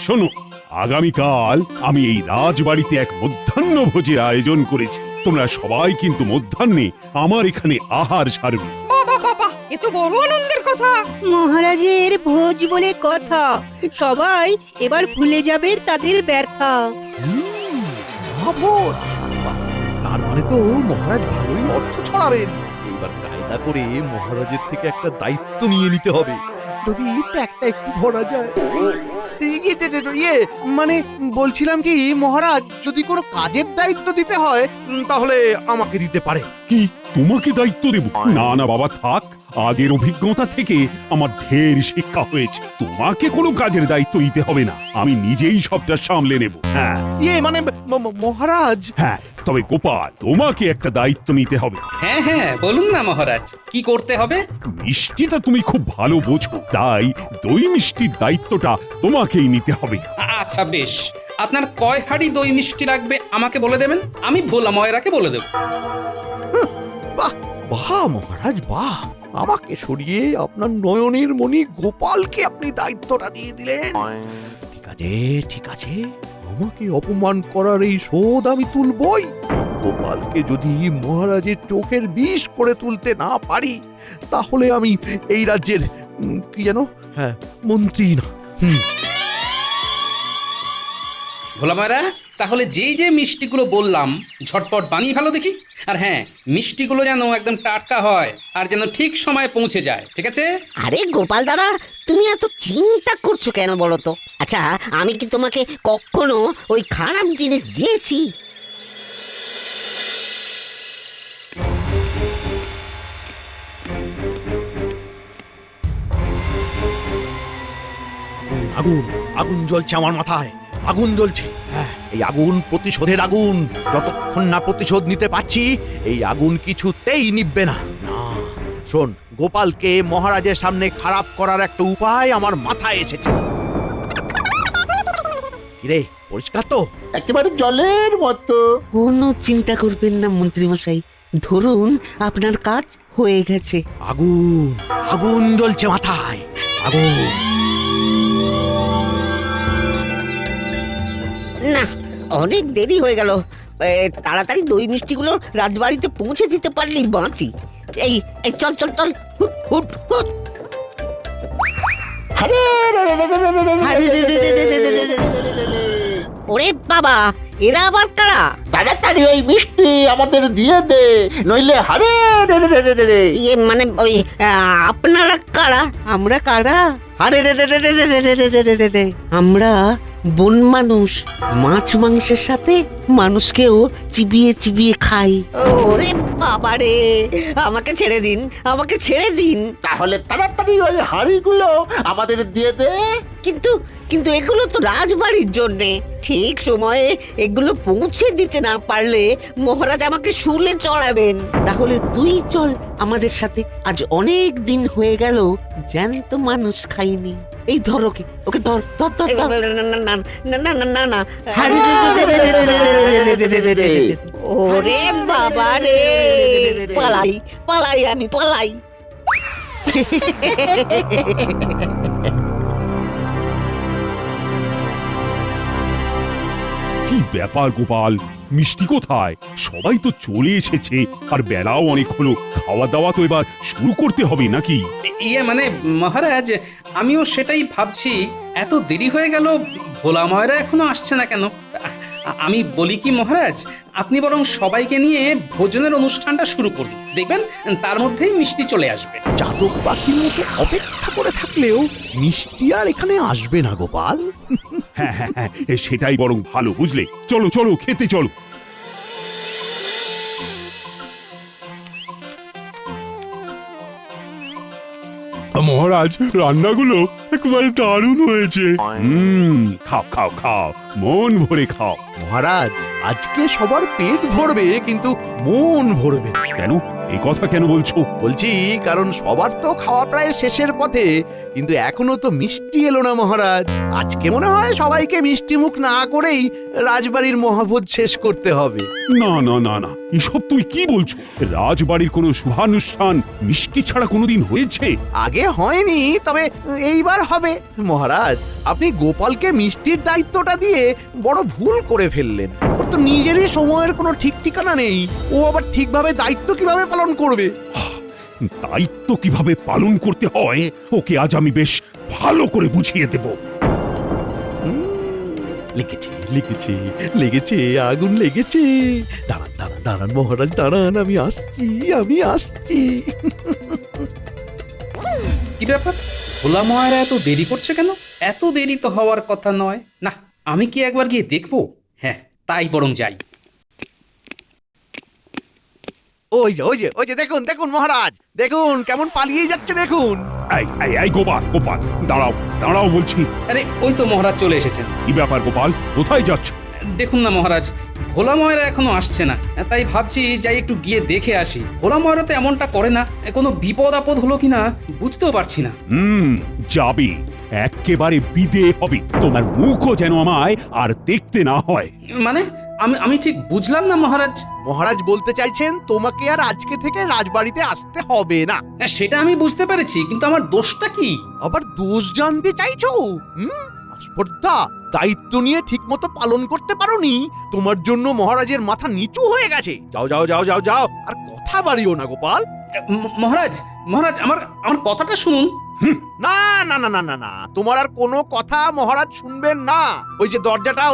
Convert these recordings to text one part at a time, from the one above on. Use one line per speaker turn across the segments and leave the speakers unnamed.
শোনো, আগামীকাল আমি এই রাজবাড়িতে এক মধ্যাহ্ন ভোজের আয়োজন করেছি। তোমরা সবাই কিন্তু মধ্যাহ্নে আমার এখানে আহার সারবে।
বাবা বাবা, এ তো বড় আনন্দের কথা।
মহারাজের ভোজ বলে কথা, সবাই এবার ভুলে যাবে তাদের ব্যর্থা।
মহাভোজ! বাহ, তার মানে তো মহারাজ ভালোই অর্থ ছড়াবেন। এইবার কায়দা করে মহারাজের থেকে একটা দায়িত্ব নিয়ে নিতে হবে, যদি একটা একটু ভরা যায়। ইয়ে মানে বলছিলাম কি মহারাজ, যদি কোনো কাজের দায়িত্ব দিতে হয় তাহলে আমাকে দিতে পারে।
কি তোমাকে দায়িত্ব দেব? না না বাবা, থাক। আগের অভিজ্ঞতা থেকে আমার ঢের শিক্ষা হয়েছে। তোমাকে কোনো কাজের দায়িত্ব নিতে হবে না, আমি নিজেই সবটা সামলে নেব। হ্যাঁ
ইয়ে মানে মহারাজ।
হ্যাঁ, তবে গোপাল, তোমাকে একটা দায়িত্ব নিতে হবে।
হ্যাঁ হ্যাঁ, বলুন না মহারাজ, কি করতে হবে?
মিষ্টিটা তুমি খুব ভালো বোঝো, তাই দই মিষ্টির দায়িত্বটা তোমাকেই নিতে হবে।
আচ্ছা বেশ, আপনার কয় হাঁড়ি দই মিষ্টি লাগবে আমাকে বলে দেবেন, আমি ভোলা ময়রাকে বলে দেব।
বাহ বাহ মহারাজ বাহ, আমাকে সরিয়ে আপনার নয়নের মণি গোপালকে আপনি দায়িত্বটা দিয়ে দিলেন। ঠিক আছে ঠিক আছে, আমাকে অপমান করার এই শোধ আমি তুলবই। গোপালকে যদি মহারাজের চোখের বিষ করে তুলতে না পারি, তাহলে আমি এই রাজ্যের কি যেন, হ্যাঁ, মন্ত্রী না।
ভোলা ময়রা, তাহলে যেই যে মিষ্টিগুলো বললাম ঝটপট বানিয়ে ভালো দেখি। আর হ্যাঁ, মিষ্টিগুলো যেন একদম টাটকা হয় আর যেন ঠিক সময়ে পৌঁছে যায়, ঠিক আছে?
আরে গোপাল দাদা, তুমি এত চিন্তা করছো কেন বলো তো? আচ্ছা, আমি কি তোমাকে কখনো ওই খারাপ জিনিস দিয়েছি?
আগুন আগুন জ্বলছে আমার মাথায়, আগুন জ্বলছে। হ্যাঁ, এই আগুন প্রতিশোধের আগুন। যতক্ষণ না প্রতিশোধ নিতে পারছি, এই আগুন কিছুতেই নিভবে না। না, শোন, গোপালকে মহারাজের সামনে খারাপ করার একটা উপায় আমার মাথায় এসেছে। কিরে, পরিষ্কার তো?
একেবারে জলের মতো।
কোনো চিন্তা করবেন না মন্ত্রী মশাই, ধরুন আপনার কাজ হয়ে গেছে।
আগুন আগুন জ্বলছে মাথায়, আগুন।
না, অনেক দেরি হয়ে গেল। তাড়াতাড়ি দই মিষ্টিগুলো রাজবাড়িতে পৌঁছে দিতে পারলেই বাঁচি। এই এই চল চল চল, হুট হুট হুট।
আরে
ওরে বাবা, এরা আবার কারা?
তাড়াতাড়ি ওই মিষ্টি আমাদের দিয়ে দে, নইলে হারে রে রে রে রে রে।
ইয়ে মানে ওই আপনারা কারা?
আমরা কারা? আরে রে রে রে রে রে রে রে রে রে রে রে। আমরা বন মানুষ, মাছ মাংসের সাথে মানুষকেও চিবিয়ে চিবিয়ে খাই।
ওরে বাবা রে, আমাকে ছেড়ে দিন, আমাকে ছেড়ে দিন।
তাহলে তাড়াতাড়ি ওই হাঁড়িগুলো আমাদের দিয়ে দে।
কিন্তু কিন্তু এগুলো তো রাজবাড়ির জন্যে, ঠিক সময়ে এগুলো পৌঁছে দিতে না পারলে মহারাজ আমাকে শুলে চড়াবেন।
তাহলে তুই চল আমাদের সাথে, আজ অনেক দিন হয়ে গেল জ্যান্ত মানুষ খাইনি। এই ধর ওকে, ওকে ধর ধর ধর ধর।
না না না না না না না না।
আরে রে রে রে রে রে রে রে রে রে রে।
ওরে বাবা রে, পালাই পালাই, আমি পালাই।
কি ব্যাপার গোপাল, মিষ্টি কোথায়? সবাই তো চলে এসেছে, আর বেলাও অনেক হলো। খাওয়া দাওয়া তো এবার শুরু করতে হবে নাকি?
ইয়ে মানে মহারাজ, আমিও সেটাই ভাবছি, এত দেরি হয়ে গেল, ভোলা ময়রা এখনো আসছে না কেন? আমি বলি কি মহারাজ, আপনি বরং সবাইকে নিয়ে ভোজনের অনুষ্ঠানটা শুরু করুন, দেখবেন তার মধ্যেই মিষ্টি চলে আসবে।
চাতক পাখির মতো অপেক্ষা করে থাকলেও মিষ্টি আর এখানে আসবে না গোপাল।
হ্যাঁ হ্যাঁ হ্যাঁ, সেটাই বরং ভালো, বুঝলে? চলো চলো, খেতে চলো।
মহারাজ, রান্নাগুলো একেবারে দারুণ হয়েছে।
খাও খাও খাও, মন ভরে খাও।
মহারাজ, আজকে সবার পেট ভরবে কিন্তু মন ভরবে না।
কেন, এই কথা কেন বলছো?
বলছি কারণ সবার তো খাওয়া প্রায় শেষের পথে, কিন্তু এখনো তো মিষ্টি এলো না মহারাজ। আজকে মনে হয় সবাইকে মিষ্টি মুখ না করেই রাজবাড়ির মহাভোজ শেষ করতে হবে।
না না না না, এসব তুই কি বলছো? রাজবাড়ির কোনো শুভানুষ্ঠান মিষ্টি ছাড়া কোনোদিন হয়েছে?
আগে হয়নি, তবে এইবার হবে। মহারাজ, আপনি গোপালকে মিষ্টির দায়িত্বটা দিয়ে বড় ভুল করে ফেললেন। ওর তো নিজেরই সময়ের কোনো ঠিক ঠিকানা নেই, ও আবার ঠিকভাবে দায়িত্ব কিভাবে পালন করবে?
দায়িত্ব কিভাবে পালন করতে হয় ওকে আজ আমি বেশ ভালো করে বুঝিয়ে দেব।
লেগেছে লেগেছে লেগেছে, আগুন লেগেছে। দাঁড়ান দাঁড়ান দাঁড়ান মহারাজ, দাঁড়ান, আমি আসছি।
কি ব্যাপার, ভোলা মহারা এত দেরি করছে কেন? এত দেরি তো হওয়ার কথা নয়। না, আমি কি একবার গিয়ে দেখবো? হ্যাঁ, তাই বরং যাই।
ওই যে দেখুন দেখুন মহারাজ, দেখুন কেমন পালিয়ে যাচ্ছে দেখুন।
এই এই এই গোপাল গোপাল, দাঁড়াও দাঁড়াও বলছি।
আরে ওই তো মহারাজ চলে এসেছেন।
কি ব্যাপার গোপাল, কোথায় যাচ্ছ?
দেখুন না মহারাজ, ভোলা ময়রা এখনো আসছে না, তাই ভাবছি যাই একটু গিয়ে দেখে আসি। ভোলা ময়রা তো এমনটা করে না, কোনো বিপদ আপদ হলো কিনা বুঝতেও পারছি না।
যাবি, একেবারে বিদে হবে। তোমার মুখও যেন আমায় আর দেখতে না হয়।
মানে আমি ঠিক বুঝলাম না মহারাজ।
মহারাজ বলতে চাইছেন তোমাকে আর আজকে থেকে রাজবাড়িতে আসতে হবে না।
সেটা আমি বুঝতে পেরেছি, কিন্তু আমার দোষটা কি?
আবার দোষ জানতে চাইছো? আস্পর্ধা, দায়িত্ব নিয়ে ঠিকমতো পালন করতে পারোনি, তোমার জন্য মহারাজের মাথা নিচু হয়ে গেছে। যাও যাও যাও যাও যাও, আর কথা বাড়িও না গোপাল।
মহারাজ মহারাজ আমার কথাটা শুনুন।
না না না না না না, তোমার আর কোনো কথা মহারাজ শুনবেন না। ওই যে দরজাটা,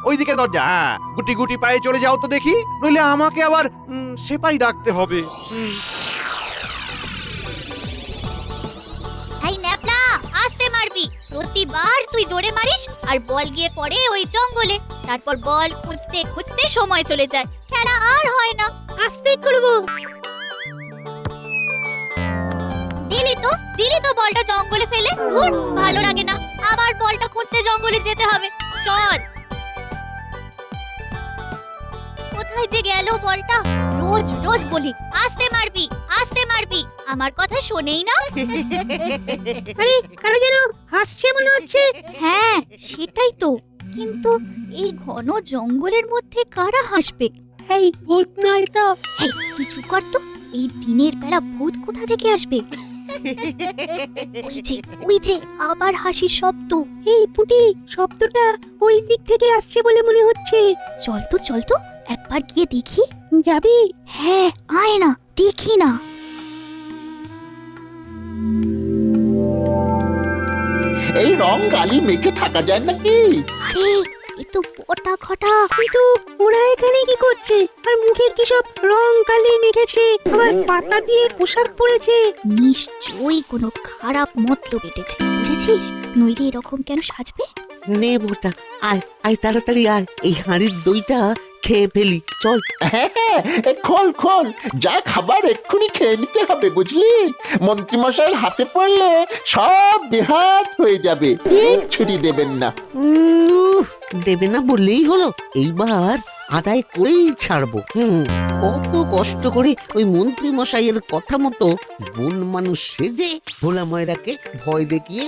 ওইদিকে দরজা, হ্যাঁ, গুটি গুটি পায়ে চলে যাও তো দেখি, নইলে আমাকে আবার সেপাই ডাকতে হবে।
এই ন্যাপলা, আস্তে মারবি। প্রতিবার তুই জোরে মারিস আর বল গিয়ে পড়ে ওই জঙ্গলে। তারপর বল খুঁজতে খুঁজতে সময় চলে যায়, খেলা আর হয় না। আস্তে করব। দিলি তো বলটা জঙ্গলে ফেলে। ধুর, ভালো লাগে না, আবার বলটা খুঁজতে জঙ্গলে যেতে হবে। চল। কোথায় যে গেল বলটা? রোজ রোজ বলি আস্তে মারবি আস্তে মারবি, আমার কথা শোনেই না।
আরে কারা যেন হাসছে মনে হচ্ছে।
হ্যাঁ, সেটাই তো। কিন্তু এই ঘন জঙ্গলের মধ্যে কারা হাসবে?
এই ভূত নয় তো?
এই কিছু কর তো, এই দিনের বেলা ভূত কোথা থেকে আসবে? ওই যে আবার হাসির শব্দ।
এই পুটি, শব্দটা ওই দিক থেকে আসছে বলে মনে হচ্ছে।
চল তো একবার গিয়ে দেখি।
যাবি?
হ্যাঁ, আয় না, দেখি না।
এই রং গালি মেখে থাকা যায় নাকি?
আরে এ তো বটা ঘটা।
কিন্তু ওরা এখানে কি করছে? আর মুখে কি সব রং কালি মেখেছে, আবার পাতা দিয়ে পোশাক পরেছে।
নিশ্চয়ই কোনো খারাপ মতলব এটেছে, বুঝেছিস? নইলে এরকম কেন সাজবে?
নে বোটা, আয় আয় তাড়াতাড়ি আয়, এই হাঁড়ির দইটা খেয়ে ফেলি, চল।
হ্যাঁ হ্যাঁ, খোল খোল, যা খাবার এক্ষুনি খেয়ে নিতে হবে, বুঝলি? মন্ত্রীমশাইয়ের হাতে পড়লে সব বেহাত হয়ে যাবে, ছুটি দেবেন না।
দেবে না বললেই হলো, এইবার আদায় করেই ছাড়বো। কত কষ্ট করে ওই মন্ত্রী মশাইয়ের কথা মতো বন মানুষ সেজে ভোলা ময়রাকে ভয় দেখিয়ে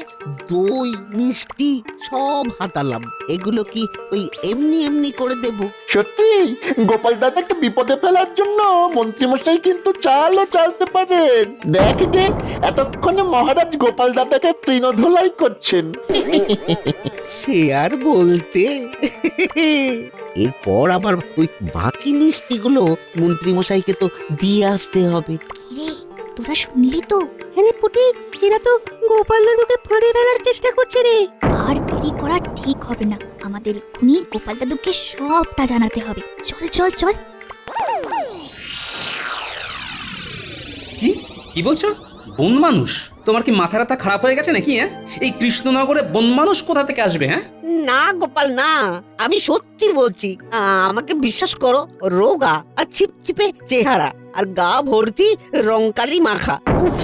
দই মিষ্টি সব হাতালাম। এগুলো কি ওই এমনি এমনি করে দেব?
সত্যি গোপাল দাদাকে বিপদে ফেলার জন্য মন্ত্রীমশাই কিন্তু চালও চালতে পারেন। দেখ গে, এতক্ষণে মহারাজ গোপাল দাদাকে তৃণধোলাই করছেন।
সে আর বলতে। এরপর আবার ওই বাকি মিষ্টিগুলো মন্ত্রী মশাইকে তো দিয়ে আসতে হবে।
কিরে, তোরা শুনলি তো?
আরে পুটি, এরা তো গোপাল দাদুকে ফাঁদে ফেলার চেষ্টা করছে রে।
আর দেরি করা ঠিক হবে না, আমাদের এক্ষুনি গোপাল দাদুকে সবটা জানাতে হবে। চল চল চল।
কি বলছো? বন মানুষ? তোমার কি মাথা রাতা খারাপ হয়ে গেছে নাকি? হ্যাঁ, এই কৃষ্ণনগরে বন মানুষ কোথা থেকে আসবে? হ্যাঁ
না গোপাল না, আমি সত্যি বলছি। আমাকে বিশ্বাস করো, রোগা আর ছিপছিপে চেহারা আর গা ভর্তি রংকালি মাখা। উফ,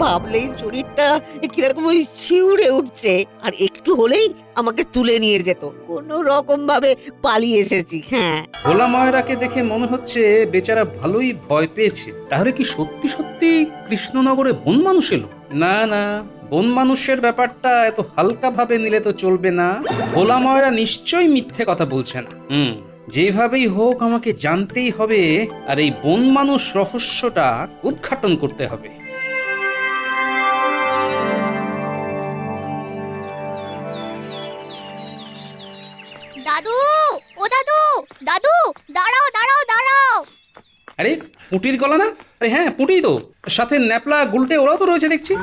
ভাবলেই শরীরটা কিরকম ওই শিউরে উঠছে। আর একটু হলেই আমাকে তুলে নিয়ে যেত, কোনো রকম ভাবে পালিয়ে এসেছি। হ্যাঁ,
ভোলা ময়রাকে দেখে মনে হচ্ছে বেচারা ভালোই ভয় পেয়েছে। তাহলে কি সত্যি সত্যি কৃষ্ণনগরে বন মানুষ এলো? না না, বন মানুষের ব্যাপারটা এত হালকা ভাবে নিলে তো চলবে না। ভোলা ময়রা নিশ্চয়ই মিথ্যে কথা বলছে না। যেভাবেই হোক আমাকে জানতেই হবে, আর এই বন মানুষ রহস্যটা উদ্ঘাটন করতে হবে।
দাদু, ও দাদু, দাদু, দাঁড়াও দাঁড়াও দাঁড়াও।
আরে পুটির গলা না? আরে হ্যাঁ, পুটি তো। সাথে ন্যাপলা গুলটে ওরাও তো রয়েছে দেখছি।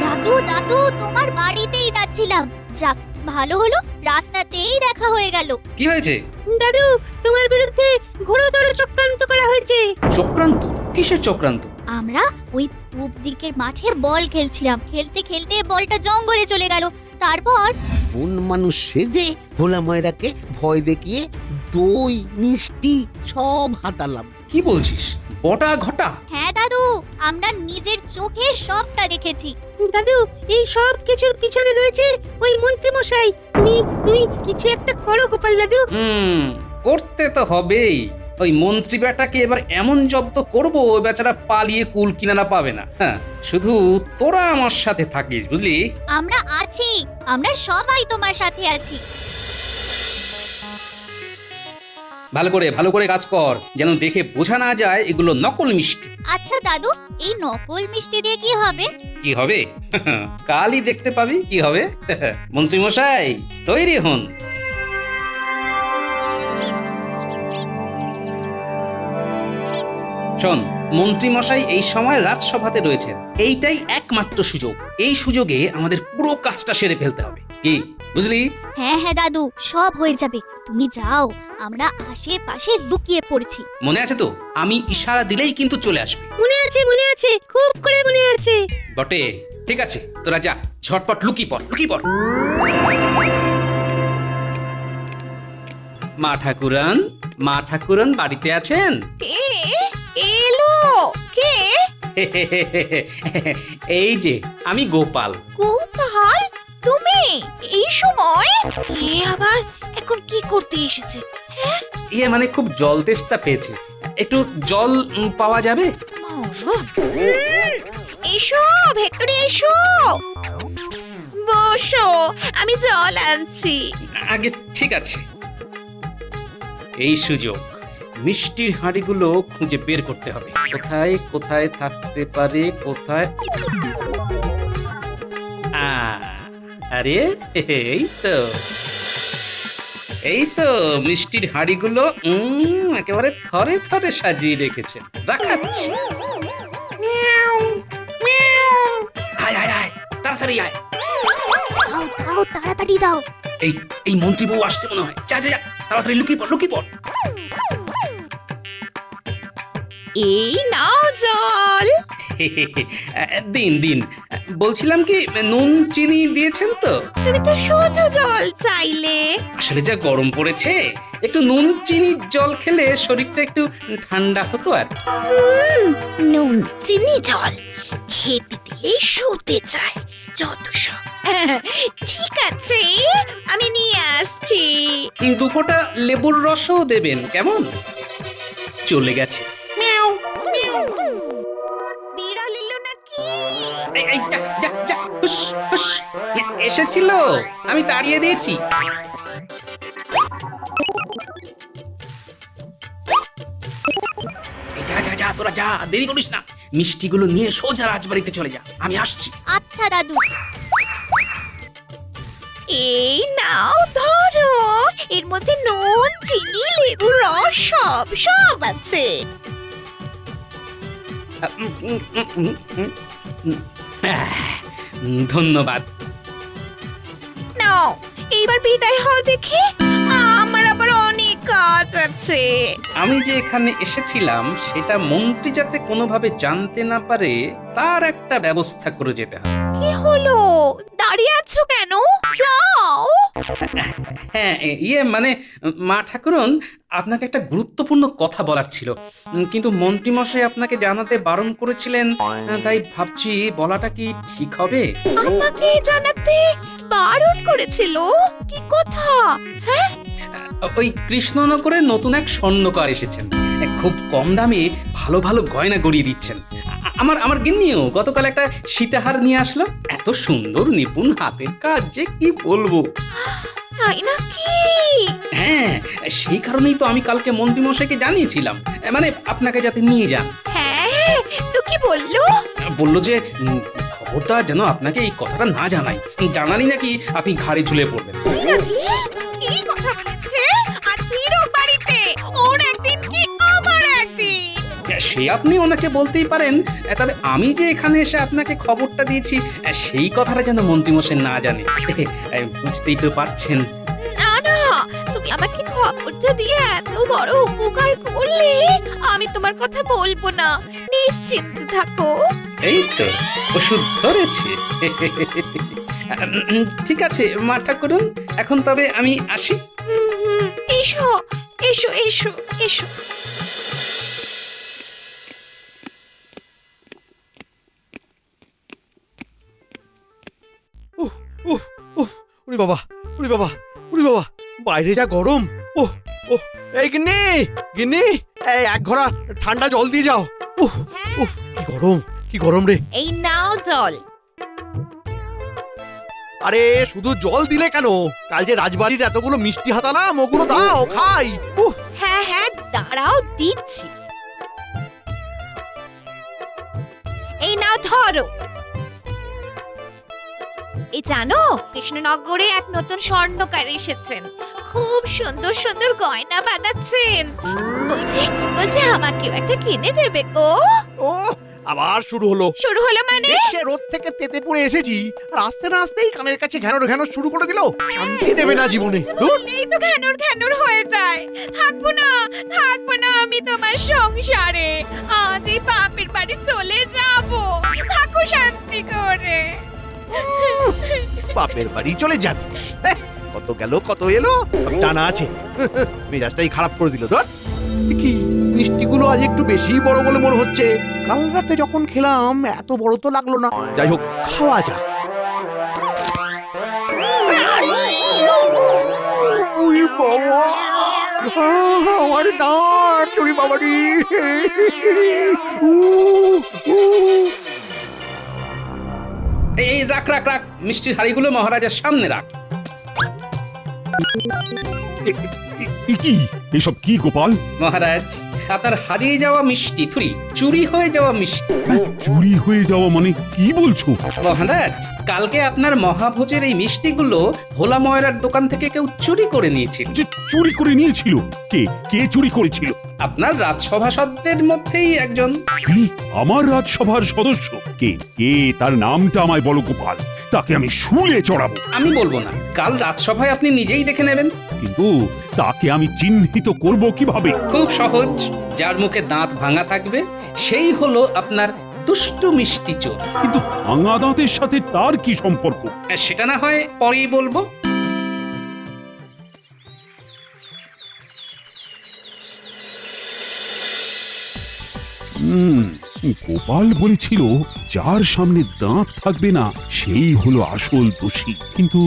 দাদু দাদু, তোমার বাড়িতেই যাচ্ছিলাম। যাক, ভালো হলো, রাস্তাতেই দেখা হয়ে গেল।
কি হয়েছে?
দাদু, তোমার বিরুদ্ধে ঘোরতর চক্রান্ত করা হয়েছে।
চক্রান্ত? কিসের চক্রান্ত?
আমরা ওই পূব দিকের মাঠে বল খেলছিলাম, খেলতে খেলতে বলটা জঙ্গলে চলে গেল। তারপর
বন মানুষ সেজে ভোলা ময়রাকে ভয় দেখিয়ে দই মিষ্টি সব হাতালাম।
কি বলছিস? বটা ঘটা?
হ্যাঁ দাদু, আমরা নিজের চোখে সবটা দেখেছি।
দাদু, এই সব কিছুর পিছনে রয়েছে ওই মন্ত্রী মশাই। তুমি কিছু একটা করো গোপাল দাদু।
করতে তো হবেই। ওই মন্ত্রী বেটাকে এবার এমন জব্দ করবো, ওই বেচারা পালিয়ে কুল কিনারা পাবে না। হ্যাঁ, শুধু তোরা আমার সাথে থাকিস, বুঝলি?
আমরা আছি, আমরা সবাই তোমার সাথে আছি।
ভালো করে কাজ কর, যেন দেখে বোঝা না যায় এগুলো নকল মিষ্টি।
আচ্ছা দাদু, এই নকল মিষ্টি দিয়ে কি হবে?
কি হবে? কালই দেখতে পাবি কি হবে। মন্ত্রী মশাই, তৈরি হন। শোন, মন্ত্রী মশাই এই সময় রাজসভাতে রয়েছেন। এইটাই একমাত্র সুযোগ। এই সুযোগে আমাদের পুরো কাজটা সেরে ফেলতে হবে। কি বুঝলি?
হ্যাঁ হ্যাঁ দাদু, সব হয়ে যাবে। তুমি যাও, আমরা আশেপাশে লুকিয়ে পড়ছি।
মনে আছে তো? আমি ইশারা দিলেই কিন্তু চলে আসবে।
মনে আছে, খুব করে মনে আছে।
বটে, ঠিক আছে, তোরা যা, ঝটপট লুকিয়ে পড়। মা ঠাকুরান বাড়িতে আছেন?
এলো কে?
এই যে আমি গোপাল।
গোপাল, তুমি এই সময়? এ আবার এখন কি করতে এসেছে?
ইয়ে মানে খুব জল তেষ্টা পেয়েছে, একটু জল পাওয়া যাবে?
এসো ভেতরে এসো, বসো, আমি জল আনছি।
আগে ঠিক আছে। এই সুযোগ, মিষ্টির হাঁড়িগুলো খুঁজে বের করতে হবে। কোথায় কোথায় থাকতে পারে, কোথায়? আরে এই তো মিষ্টির হাঁড়িগুলো একেবারে থরে থরে সাজিয়ে রেখেছেন। রাখাচ্ছি। আয় আয় আয়, তাড়াতাড়ি আয়।
দাও তাড়াতাড়ি দাও।
এই মন্ত্রী বউ আসছে মনে হয়। যা যা যা, তাড়াতাড়ি লুকিয়ে পড়।
এই নাও জল।
দিন। বলছিলাম কি, নুন চিনি দিয়েছেন তো?
তুমি তো শুধু জল চাইলে।
আসলে যা গরম পড়েছে, একটু নুন চিনির জল খেলে শরীরটা একটু ঠান্ডা হতো আর।
নুন চিনি জল খেতে দিলে শুতে চায় যত সব। ঠিক আছে, আমি নিয়ে আসছি।
2 ফোঁটা লেবুর রসও দেবেন, কেমন? চলে গেছে।
বিড়াল এলো নাকি?
এই যা, হুস। এসেছিল, আমি তাড়িয়ে দিয়েছি। যা, তোরা যা, দেরি করিস না। মিষ্টিগুলো নিয়ে সোজা রাজবাড়িতে চলে যা, আমি আসছি।
আচ্ছা দাদু। এই নাও ধরো, এর মধ্যে নুন চিনি লেবুর রস সব আছে।
ধন্যবাদ।
নাও, এইবার বিদায় হও দেখি, আমার আবার অনেক কাজ আছে।
আমি যে এখানে এসেছিলাম সেটা মন্ত্রী যাতে কোনোভাবে জানতে না পারে, তার একটা ব্যবস্থা করে যেতে হবে।
কি হলো?
দাঁড়িয়ে আছো কেন? যাও।
হ্যাঁ মানে মা ঠাকুরন, আপনাকে একটা গুরুত্বপূর্ণ কথা বলার ছিল, কিন্তু মন্ত্রীমশাই আপনাকে জানাতে বারণ করেছিলেন, তাই ভাবছি বলাটা কি ঠিক হবে?
আমাকে জানাতে বারণ করেছিল? কি কথা? হ্যাঁ,
ওই কৃষ্ণনগরে নতুন এক স্বর্ণকার এসেছেন, খুব কম দামে ভালো ভালো গয়না গড়িয়ে দিচ্ছেন। আমার গিন্নিও গতকাল একটা সীতাহার নিয়ে আসলো, এত সুন্দর নিপুণ হাতের কাজ যে কি বলবো।
তাই নাকি?
হ্যাঁ, সেই কারণেই তো আমি কালকে মন্ত্রীমশাইকে জানিয়েছিলাম, মানে আপনাকে যাতে নিয়ে যান।
হ্যাঁ, তো কি বললো?
বললো যে খবরটা যেন আপনাকে এই কথাটা না জানাই, জানালি নাকি আপনি ঘাড়ে ঝুলে পড়বেন।
কি কথা বলেছে? আর ফিরো বাড়িতে, ওর একদিন কি আমার একদিন।
সে আপনি ওনাকে বলতেই পারেন, তবে আমি যে এখানে এসে আপনাকে খবরটা দিয়েছি সেই কথাটা যেন মন্ত্রীমশাই না জানে। বুঝতেই তো পারছেন।
না না, তুমি আমাকে খবরটা দিয়ে এত বড় উপকার করলে আমি তোমার কথা বলবো না, নিশ্চিন্ত থাকো।
এই তো ওষুধ ধরেছে। ঠিক আছে মা ঠাকুরন, এখন তবে আমি আসি।
এসো এসো এসো এসো।
ওরে বাবা, ওরে বাবা, ওরে বাবা, বাইরে যা গরম। ওহ ওহ, এই গিন্নি, গিন্নি, এই এক ঘোড়া ঠান্ডা জল দিয়ে যাও। উফ উফ, কি গরম, কি গরম রে।
এই নাও জল।
আরে শুধু জল দিলে কেন? কাল যে রাজবাড়ির এতগুলো মিষ্টি হাতালাম, ওগুলো দাও খাই। উফ,
হ্যাঁ হ্যাঁ, দাঁড়াও দিচ্ছি। এই নাও ধরো। এই জানো, কৃষ্ণনগরে এক নতুন স্বর্ণকার এসেছেন, খুব সুন্দর সুন্দর গয়না বানাচ্ছেন। বলছে আমাকেও একটা কিনে দেবে গো।
ও আবার শুরু হলো।
শুরু হলো মানে?
দেখছে রোদ থেকে তেতে পড়ে এসেছি, আর আসতে না আসতেই কানের কাছে ঘ্যানোর ঘ্যানোর শুরু করে দিল। শান্তি দেবে না জীবনে।
বললেই তো ঘ্যানোর ঘ্যানোর হয়ে যায়। থাকবো না আমি তোমার সংসারে। আজ এই বাপের বাড়ি চলে যাব। থাকো শান্তি করে।
বাপের বাড়ি চলে যাবে? কত গেল কত এলো, সব জানা আছে। মেজাজটাই খারাপ করে দিল। ধর, কি মিষ্টিগুলো আজ একটু বেশি বড় বলে মনে হচ্ছে। কাল রাতে যখন খেলাম এত বড় তো লাগলো না। যাই হোক, খাওয়া যাক। ওরে বাবা, আমার দাঁত, ওরে বাবারি।
এই রাখ রাখ রাখ, মিষ্টির হাড়িগুলো মহারাজের সামনে রাখ।
কি এসব কি গোপাল?
মহারাজ, আপনার হারিয়ে যাওয়া মিষ্টি, চুরি হয়ে যাওয়া মিষ্টি।
চুরি হয়ে যাওয়া মানে কি বলছো?
মহারাজ, কালকে আপনার মহাভোজের এই মিষ্টিগুলো ভোলা ময়রার দোকান থেকে কেউ চুরি করে নিয়েছিল।
চুরি করে নিয়েছিল? কে চুরি করেছিল?
আপনার রাজসভাসদের মধ্যেই একজন।
কি? আমার রাজসভার সদস্য? কে তার নামটা আমায় বলো গোপাল, তাকে আমি শুলে চড়াবো।
আমি বলবো না, কাল রাজসভায় আপনি নিজেই দেখে নেবেন।
কিন্তু তাকে আমি চিহ্নিত করব কিভাবে?
খুব সহজ, যার মুখে দাঁত ভাঙা থাকবে সেই হলো আপনার দুষ্টু মিষ্টি চোর।
কিন্তু ভাঙা দাঁতের সাথে তার কি সম্পর্ক?
সেটা না হয় পরেই বলবো।
গোপাল বলেছিল যার সামনে দাঁত থাকবে না সেই হলো আসল দোষী, কিন্তু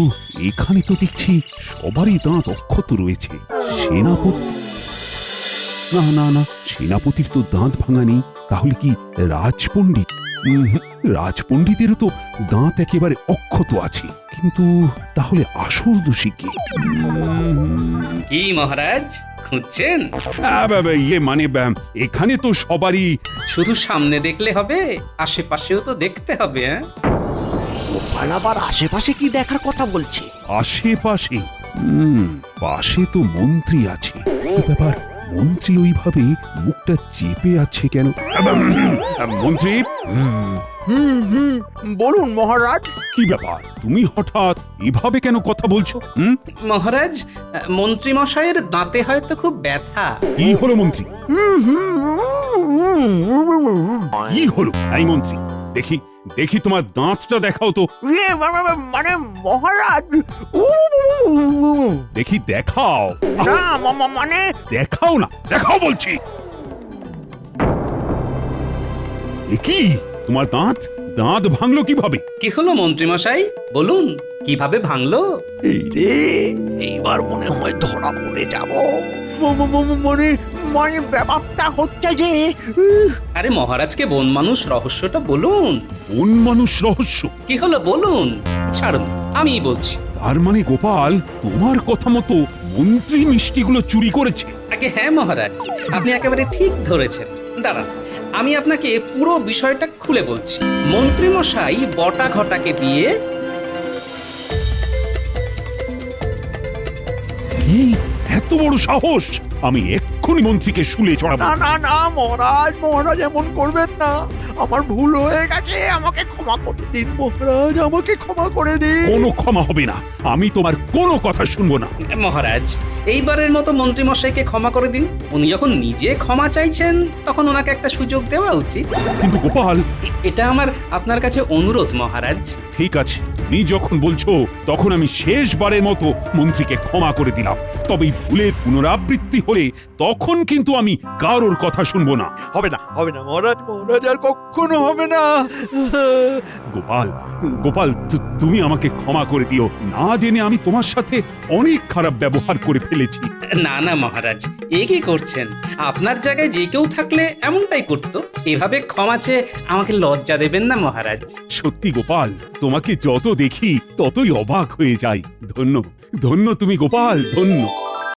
এখানে তো দেখছি সবারই দাঁত অক্ষত রয়েছে। সেনাপতি? না, সেনাপতির তো দাঁত ভাঙা নেই। তাহলে কি রাজপণ্ডিত? রাজপণ্ডিতেরও তো দাঁত একেবারে অক্ষত আছে, কিন্তু তাহলে আসল দোষী কে?
কি মহারাজ, খুঁজছেন?
মানে এখানে তো সবারই।
শুধু সামনে দেখলে হবে, আশেপাশেও তো দেখতে হবে।
গোপাল আবার আশেপাশে কি দেখার কথা বলছে?
আশেপাশে? পাশে তো মন্ত্রী আছে। কি ব্যাপার, মন্ত্রী ওইভাবে মুখটা চেপে আছে কেন? মন্ত্রী?
বলুন মহারাজ।
কি ব্যাপার, তুমি হঠাৎ এভাবে কেন কথা বলছো?
মহারাজ, মন্ত্রী মশাইয়ের দাঁতে হয়তো খুব ব্যথা।
কি হলো মন্ত্রী? কি হলো? এই মন্ত্রী, দেখি দেখি তোমার দাঁতটা দেখাও তো।
মানে মহারাজ,
দেখি দেখাও।
না মানে
দেখাও না, দেখাও বলছি। এ কি তোমার দাঁত দাঁত ভাঙলো কিভাবে?
কি হলো মন্ত্রী মশাই, বলুন কিভাবে ভাঙলো?
এই রে, এইবার মনে হয় ধরা পড়ে যাব। মানে মানে ব্যাপারটা হচ্ছে যে
আরে মহারাজকে বন মানুষ রহস্যটা বলুন।
কোন মানুষ রহস্য?
কি হলো বলুন। ছাড়ুন, আমিই বলছি।
তার মানে গোপাল তোমার কথা মতো মন্ত্রী মিষ্টিগুলো চুরি করেছে?
আগে হ্যাঁ মহারাজ, আপনি একেবারে ঠিক ধরেছেন। দাঁড়ান, আমি আপনাকে পুরো বিষয়টা খুলে বলছি। মন্ত্রী মশাই বটা ঘটাকে দিয়ে
কি এত বড় সাহস! আমি এক্ষুনি মন্ত্রীকে শুলে চড়াবো।
না না না মহারাজ, মহারাজ এমন করবেন না। আমার ভুল হয়ে গেছে, আমাকে ক্ষমা করে দিন মহারাজ, আমাকে ক্ষমা করে দিন।
কোনো ক্ষমা হবে না, আমি তোমার কোনো কথা শুনবো না।
মহারাজ এইবারের মতো মন্ত্রী মশাইকে ক্ষমা করে দিন। উনি যখন নিজে ক্ষমা চাইছেন তখন ওনাকে একটা সুযোগ দেওয়া উচিত।
কিন্তু গোপাল,
এটা আমার আপনার কাছে অনুরোধ মহারাজ।
ঠিক আছে, তুমি যখন বলছো তখন আমি শেষবারের মতো মন্ত্রীকে ক্ষমা করে দিলাম। তবে এই ভুলের পুনরাবৃত্তি হলে তখন কিন্তু আমি কারোর কথা শুনবো না।
হবে না, হবে না মহারাজ, মহারাজ আর কখনো হবে না।
গোপাল, গোপাল, তুমি আমাকে ক্ষমা করে দিও। না জেনে আমি তোমার সাথে অনেক খারাপ ব্যবহার করে ফেলেছি।
না না মহারাজ, এ কি করছেন? আপনার জায়গায় যে কেউ থাকলে এমনটাই করতো। এভাবে ক্ষমা চেয়ে আমাকে লজ্জা দেবেন না মহারাজ।
সত্যি গোপাল, তোমাকে যত দেখি ততই অবাক হয়ে যাই। ধন্য ধন্য তুমি গোপাল, ধন্য।